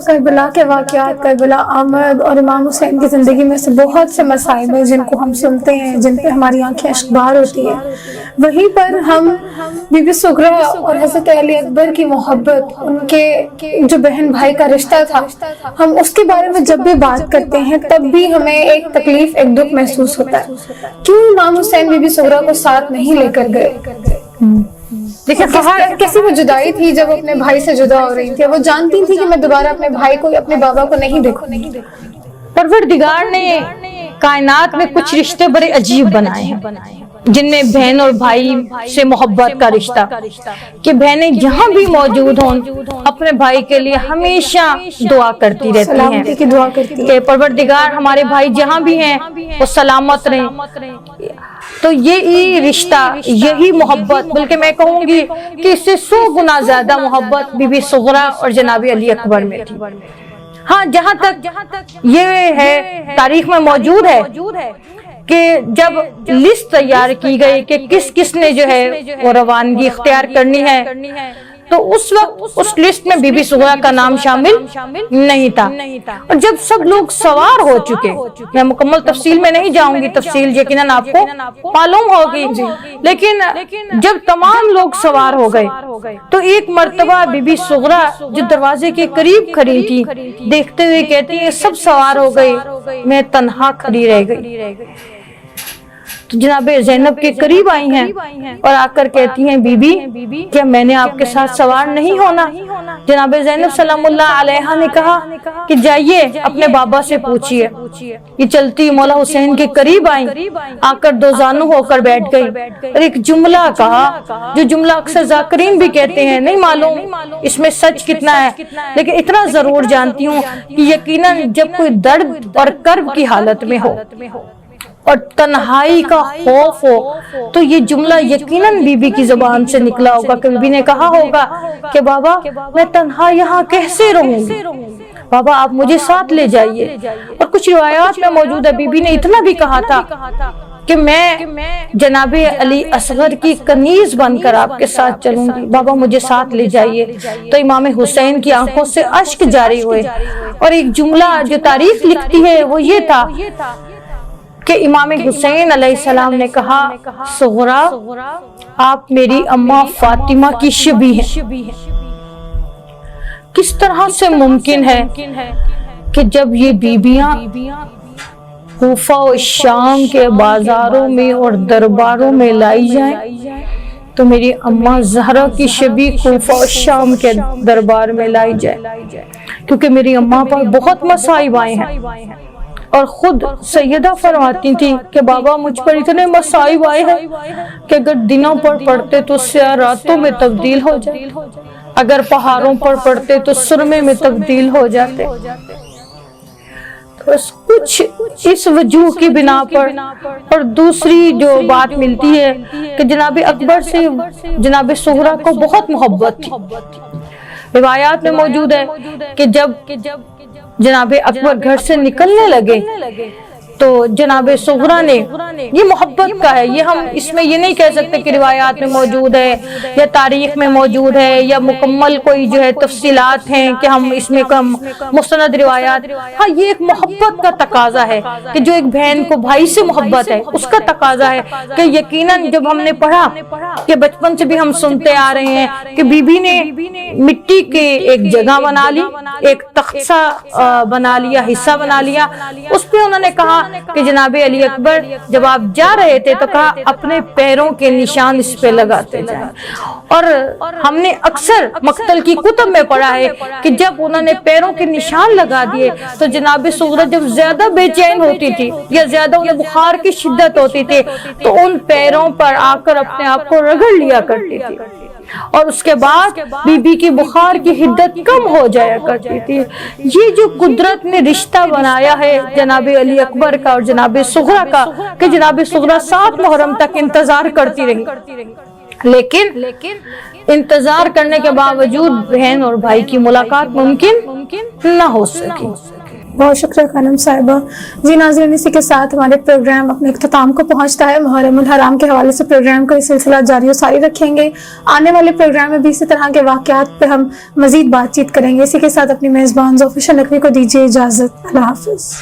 کربلا کے واقعات، کربلا آمد اور امام حسین کی زندگی میں سے بہت سے مصائب ہیں جن کو ہم سنتے ہیں، جن پہ ہماری آنکھیں اشکبار ہوتی ہیں۔ وہیں پر ہم بی بی سغرا اور حضرت علی اکبر کی محبت، ان کے جو بہن بھائی کا رشتہ تھا، ہم اس کے بارے میں جب بھی بات کرتے ہیں تب بھی ہمیں ایک تکلیف، ایک دکھ محسوس ہوتا ہے۔ کیوں امام حسین بی بی سغرا کو ساتھ نہیں لے کر گئے؟ دیکھیں کیسی وہ جدائی تھی جب اپنے بھائی سے جدا ہو رہی تھی، وہ جانتی تھی کہ میں دوبارہ اپنے بھائی کو، اپنے بابا کو نہیں دیکھوں گی۔ پروردگار نے کائنات میں کچھ رشتے بڑے عجیب بنائے ہیں، جن میں بہن اور بھائی سے محبت کا رشتہ، کہ بہنیں جہاں بھی موجود ہوں اپنے بھائی کے لیے ہمیشہ دعا کرتی رہتی ہیں، سلامتی کی دعا کرتی ہیں کہ پروردگار ہمارے بھائی جہاں بھی ہیں وہ سلامت رہیں۔ تو یہی رشتہ، یہی محبت، بلکہ میں کہوں گی کہ اس سے 100 گنا زیادہ محبت بی بی سغرا اور جناب علی اکبر میں تھی۔ ہاں، جہاں تک یہ ہے تاریخ میں موجود ہے کہ جب لسٹ تیار کی گئی کہ کس کس نے جو ہے وہ روانگی اختیار کرنی ہے، تو اس وقت اس لسٹ میں بی بی سغرا کا نام شامل نہیں تھا۔ اور جب سب لوگ سوار ہو چکے، میں مکمل تفصیل میں نہیں جاؤں گی، تفصیل یقیناً آپ کو معلوم ہوگی، لیکن جب تمام لوگ سوار ہو گئے تو ایک مرتبہ بی بی سغرا جو دروازے کے قریب کھڑی تھی، دیکھتے ہوئے کہتی ہے سب سوار ہو گئے، میں تنہا کھڑی رہ گئی۔ تو جناب زینب کے قریب آئی ہیں اور آ کر کہتی ہیں بی بی کیا میں نے آپ کے ساتھ سوار نہیں ہونا؟ جناب زینب سلام اللہ علیہا نے کہا کہ جائیے اپنے بابا سے پوچھئے۔ یہ چلتی مولا حسین کے قریب آئیں، آ کر دو زانو ہو کر بیٹھ گئی اور ایک جملہ کہا، جو جملہ اکثر ذاکرین بھی کہتے ہیں، نہیں معلوم اس میں سچ کتنا ہے، لیکن اتنا ضرور جانتی ہوں کہ یقیناً جب کوئی درد اور کرب کی حالت میں ہو اور تنہائی کا خوف ہو تو یہ جملہ یقیناً بی بی کی زبان سے نکلا ہوگا، کہ بی بی نے کہا ہوگا کہ بابا میں تنہا یہاں کیسے رہوں گی، بابا آپ مجھے ساتھ لے جائیے۔ اور کچھ روایات میں موجود ہے بی بی نے اتنا بھی کہا تھا کہ میں جناب علی اصغر کی کنیز بن کر آپ کے ساتھ چلوں گی، بابا مجھے ساتھ لے جائیے۔ تو امام حسین کی آنکھوں سے اشک جاری ہوئے، اور ایک جملہ جو تاریخ لکھتی ہے وہ یہ تھا کہ امام حسین علیہ السلام نے کہا سغرا آپ میری اماں فاطمہ کی شبیہ ہیں۔ کس طرح سے ممکن ہے کہ جب یہ بیبیاں کوفہ و شام کے بازاروں میں اور درباروں میں لائی جائیں تو میری اماں زہرا کی شبیہ کوفہ و شام کے دربار میں لائی جائے، کیونکہ میری اماں پر بہت مصائب آئے ہیں، اور خود سیدہ فرماتی تھی کہ بابا مجھ پر اتنے مصائب آئے ہیں کہ اگر دنوں پر پڑھتے تو سیاہ راتوں میں تبدیل ہو جائے، اگر پہاڑوں پر پڑھتے تو سرمے میں تبدیل ہو جاتے۔ بس کچھ اس وجوہ کی بنا پر، اور دوسری جو بات ملتی ہے کہ جناب اکبر سے جناب سغرا کو بہت محبت تھی۔ روایات میں موجود ہے کہ جب جناب اکبر گھر سے نکلنے لگے تو جناب سغرا نے، یہ محبت کا ہے، یہ ہم اس میں یہ نہیں کہہ سکتے کہ روایات میں موجود ہے یا تاریخ میں موجود ہے یا مکمل کوئی جو ہے تفصیلات ہیں کہ ہم اس میں کم مستند روایات، ہاں یہ ایک محبت کا تقاضا ہے کہ جو ایک بہن کو بھائی سے محبت ہے اس کا تقاضا ہے کہ یقیناً جب ہم نے پڑھا کہ بچپن سے بھی ہم سنتے آ رہے ہیں کہ بی بی نے مٹی کے ایک جگہ بنا لی، ایک تختہ بنا لیا، حصہ بنا لیا، اس پہ انہوں نے کہا کہ جناب علی اکبر جب آپ جا رہے تھے تو کہا اپنے پیروں کے نشان اس پہ لگاتے جائیں۔ اور ہم نے اکثر مقتل کی کتب میں پڑھا ہے کہ جب انہوں نے پیروں کے نشان لگا دیے تو جناب سغرا جب زیادہ بے چین ہوتی تھی یا زیادہ انہیں بخار کی شدت ہوتی تھی تو ان پیروں پر آ کر اپنے آپ کو رگڑ لیا کرتی تھی، اور اس کے بعد بی بی کی بخار کی حدت کم ہو جایا کرتی تھی۔ یہ جو قدرت نے رشتہ بنایا ہے جناب علی اکبر کا اور جناب سغرا کا، کہ جناب سغرا 7 محرم تک انتظار کرتی رہی، لیکن انتظار کرنے کے باوجود بہن اور بھائی کی ملاقات ممکن نہ ہو سکی۔ بہت شکریہ خانم صاحبہ. جی ناظرین، اسی کے ساتھ ہمارے پروگرام اپنے اختتام کو پہنچتا ہے. محرم الحرام کے حوالے سے پروگرام کا یہ سلسلہ جاری و ساری رکھیں گے. آنے والے پروگرام میں بھی اسی طرح کے واقعات پہ ہم مزید بات چیت کریں گے. اسی کے ساتھ اپنی میزبان ذوفیشا نقوی کو دیجیے اجازت. اللہ حافظ.